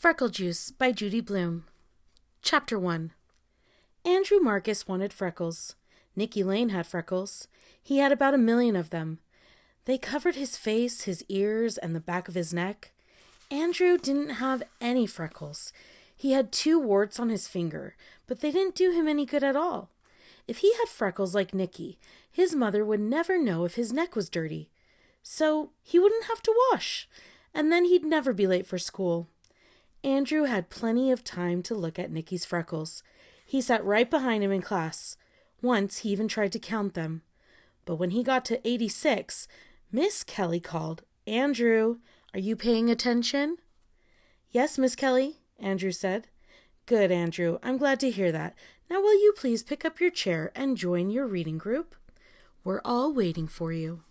Freckle Juice by Judy Blume. Chapter 1. Andrew Marcus wanted freckles. Nicky Lane had freckles. He had about 1,000,000 of them. They covered his face, his ears, and the back of his neck. Andrew didn't have any freckles. He had 2 warts on his finger, but they didn't do him any good at all. If he had freckles like Nicky, his mother would never know if his neck was dirty. So he wouldn't have to wash, and then he'd never be late for school. Andrew had plenty of time to look at Nicky's freckles. He sat right behind him in class. Once he even tried to count them. But when he got to 86, Miss Kelly called, "Andrew, are you paying attention?" "Yes, Miss Kelly," Andrew said. "Good, Andrew. I'm glad to hear that. Now will you please pick up your chair and join your reading group? We're all waiting for you."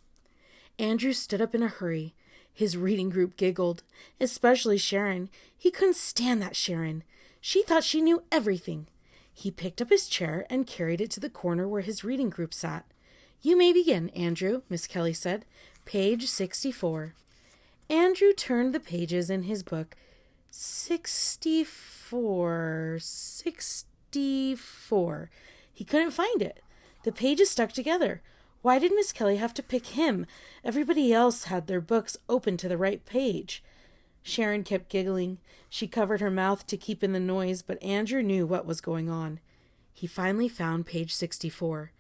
Andrew stood up in a hurry. His reading group giggled, especially Sharon. He couldn't stand that Sharon. She thought she knew everything. He picked up his chair and carried it to the corner where his reading group sat. "You may begin, Andrew," Miss Kelly said. "Page 64. Andrew turned the pages in his book. 64. He couldn't find it. The pages stuck together. Why did Miss Kelly have to pick him? Everybody else had their books open to the right page. Sharon kept giggling. She covered her mouth to keep in the noise, but Andrew knew what was going on. He finally found page 64,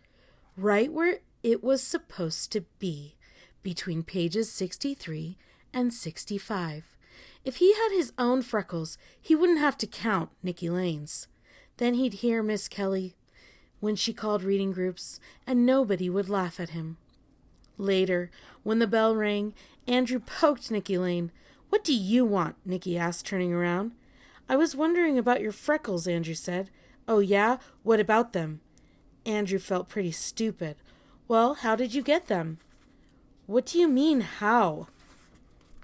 right where it was supposed to be, between pages 63 and 65. If he had his own freckles, he wouldn't have to count Nicky Lane's. Then he'd hear Miss Kelly when she called reading groups, and nobody would laugh at him. Later, when the bell rang, Andrew poked Nicky Lane. "What do you want?" Nicky asked, turning around. "I was wondering about your freckles," Andrew said. "Oh, yeah? What about them?" Andrew felt pretty stupid. "Well, how did you get them?" "What do you mean, how?"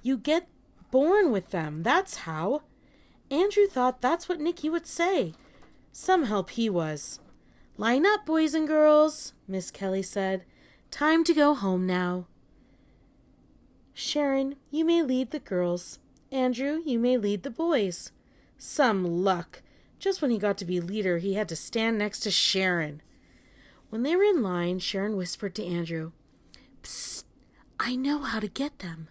"You get born with them, that's how." Andrew thought that's what Nicky would say. Some help he was. "Line up, boys and girls," Miss Kelly said. "Time to go home now. Sharon, you may lead the girls. Andrew, you may lead the boys." Some luck. Just when he got to be leader, he had to stand next to Sharon. When they were in line, Sharon whispered to Andrew, "Psst, I know how to get them."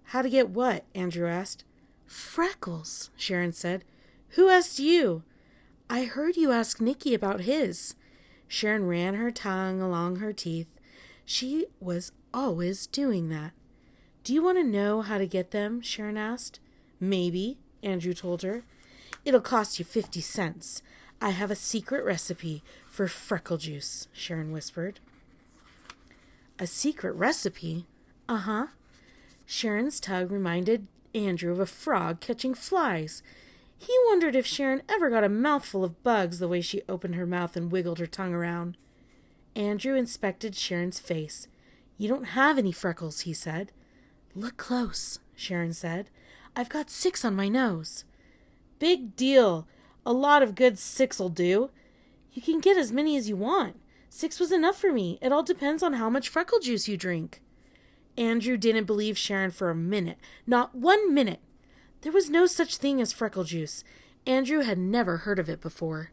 "How to get what?" Andrew asked. "Freckles," Sharon said. "Who asked you?" "I heard you ask Nicky about his." Sharon ran her tongue along her teeth. She was always doing that. "Do you want to know how to get them?" Sharon asked. "Maybe," Andrew told her. "It'll cost you 50 cents. I have a secret recipe for freckle juice," Sharon whispered. "A secret recipe?" "Uh-huh." Sharon's tug reminded Andrew of a frog catching flies. He wondered if Sharon ever got a mouthful of bugs the way she opened her mouth and wiggled her tongue around. Andrew inspected Sharon's face. "You don't have any freckles," he said. "Look close," Sharon said. "I've got 6 on my nose." "Big deal. A lot of good 6'll do. You can get as many as you want. 6 was enough for me. It all depends on how much freckle juice you drink." Andrew didn't believe Sharon for a minute. Not 1 minute. There was no such thing as freckle juice. Andrew had never heard of it before.